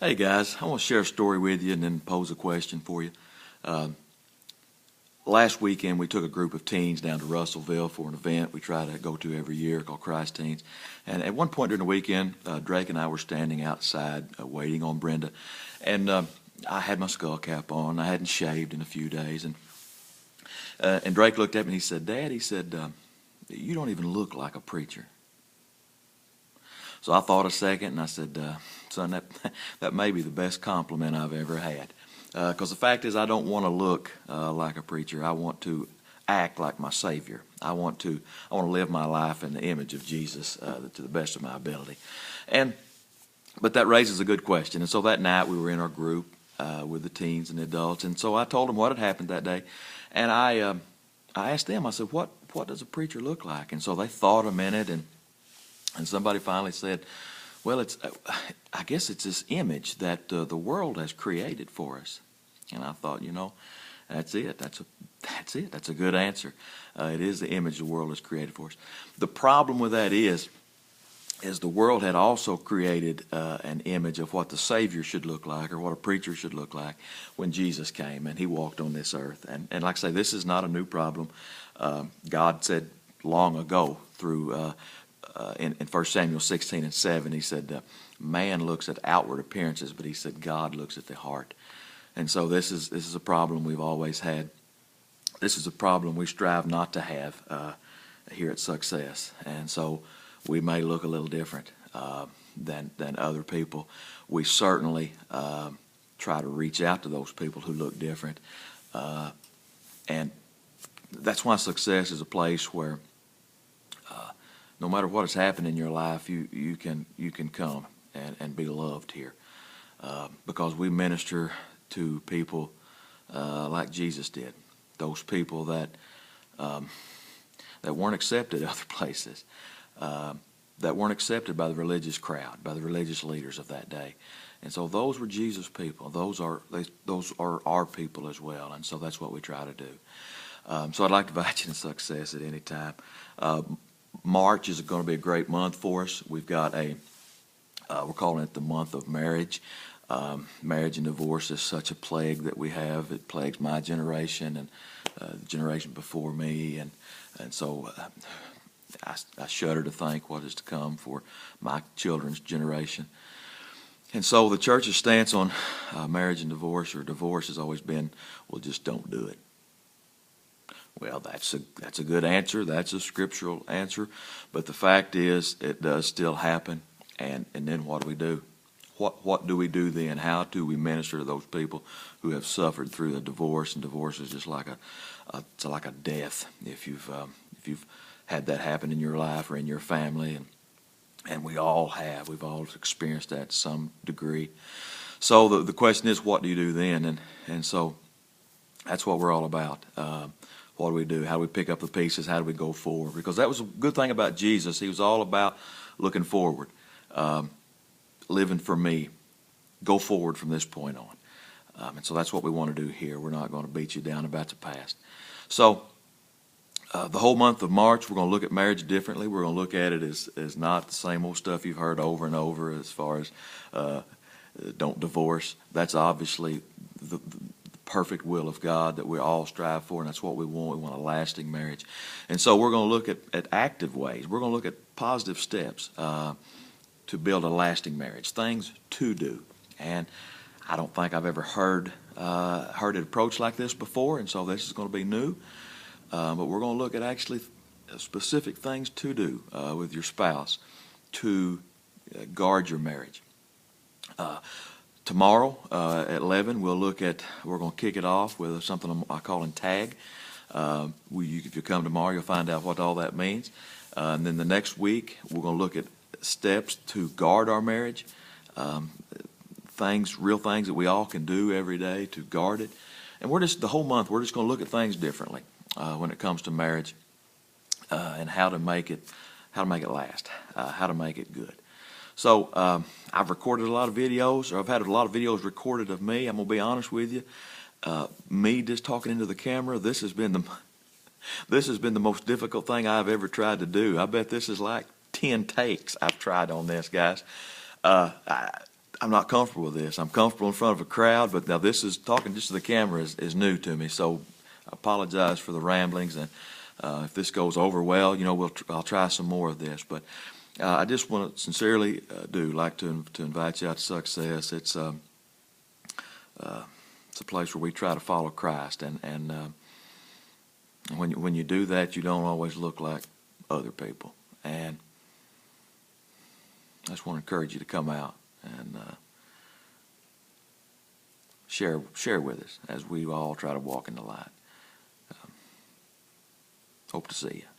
Hey guys, I want to share a story with you and then pose a question for you. Uh, Last weekend we took a group of teens down to Russellville for an event we try to go to every year called Christ Teens. And at one point during the weekend, Drake and I were standing outside waiting on Brenda. And I had my skull cap on. I hadn't shaved in a few days. And Drake looked at me and he said, "Dad," he said, "you don't even look like a preacher." So I thought a second and I said, "Son, that may be the best compliment I've ever had. Because the fact is, I don't want to look like a preacher. I want to act like my Savior. I want to live my life in the image of Jesus to the best of my ability." But that raises a good question. And so that night we were in our group with the teens and the adults. And so I told them what had happened that day. And I asked them, I said, what does a preacher look like? And so they thought a minute, and somebody finally said, "Well, I guess it's this image that the world has created for us." And I thought, that's it. That's it. That's a good answer. It is the image the world has created for us. The problem with that is the world had also created an image of what the Savior should look like, or what a preacher should look like, when Jesus came and he walked on this earth. And like I say, this is not a new problem. God said long ago through in 1 Samuel 16:7, he said, "Man looks at outward appearances, but he said God looks at the heart." And so this is a problem we've always had. This is a problem we strive not to have here at Success. And so we may look a little different than other people. We certainly try to reach out to those people who look different. And that's why Success is a place where no matter what has happened in your life, you can come and be loved here, because we minister to people like Jesus did. Those people that weren't accepted other places, that weren't accepted by the religious crowd, by the religious leaders of that day. And so those were Jesus' people. Those are our people as well. And so that's what we try to do. So I'd like to invite you to Success at any time. March is going to be a great month for us. We've got we're calling it the month of marriage. Marriage and divorce is such a plague that we have. It plagues my generation and the generation before me. And so I shudder to think what is to come for my children's generation. And so the church's stance on marriage and divorce, or divorce, has always been, well, just don't do it. Well, that's a good answer. That's a scriptural answer. But the fact is, it does still happen. And then what do we do? What do we do then? How do we minister to those people who have suffered through a divorce? And divorce is just like a death if you've had that happen in your life or in your family, and we all have. We've all experienced that to some degree. So the question is, what do you do then? And so that's what we're all about. What do we do? How do we pick up the pieces? How do we go forward? Because that was a good thing about Jesus. He was all about looking forward, living for me, go forward from this point on. And so that's what we want to do here. We're not going to beat you down about the past. So the whole month of March, we're going to look at marriage differently. We're going to look at it as not the same old stuff you've heard over and over as far as don't divorce. That's obviously the perfect will of God that we all strive for, and that's what we want. We want a lasting marriage. And so we're going to look at active ways. We're going to look at positive steps to build a lasting marriage, things to do. And I don't think I've ever heard it approached like this before, and so this is going to be new. But we're going to look at actually specific things to do with your spouse to guard your marriage. Tomorrow at 11, we're going to kick it off with something I call tag. If you come tomorrow, you'll find out what all that means. And then the next week, we're going to look at steps to guard our marriage, real things that we all can do every day to guard it. And the whole month, we're just going to look at things differently when it comes to marriage and how to make it last, how to make it good. So I've recorded a lot of videos, or I've had a lot of videos recorded of me. I'm going to be honest with you. Me just talking into the camera, this has been the most difficult thing I've ever tried to do. I bet this is like 10 takes I've tried on this, guys. I I'm not comfortable with this. I'm comfortable in front of a crowd, but now this is talking just to the camera is new to me. So I apologize for the ramblings, and if this goes over well, I'll try some more of this. But I just want to sincerely like to invite you out to Success. It's a place where we try to follow Christ, and when you do that, you don't always look like other people. And I just want to encourage you to come out and share with us as we all try to walk in the light. Hope to see you.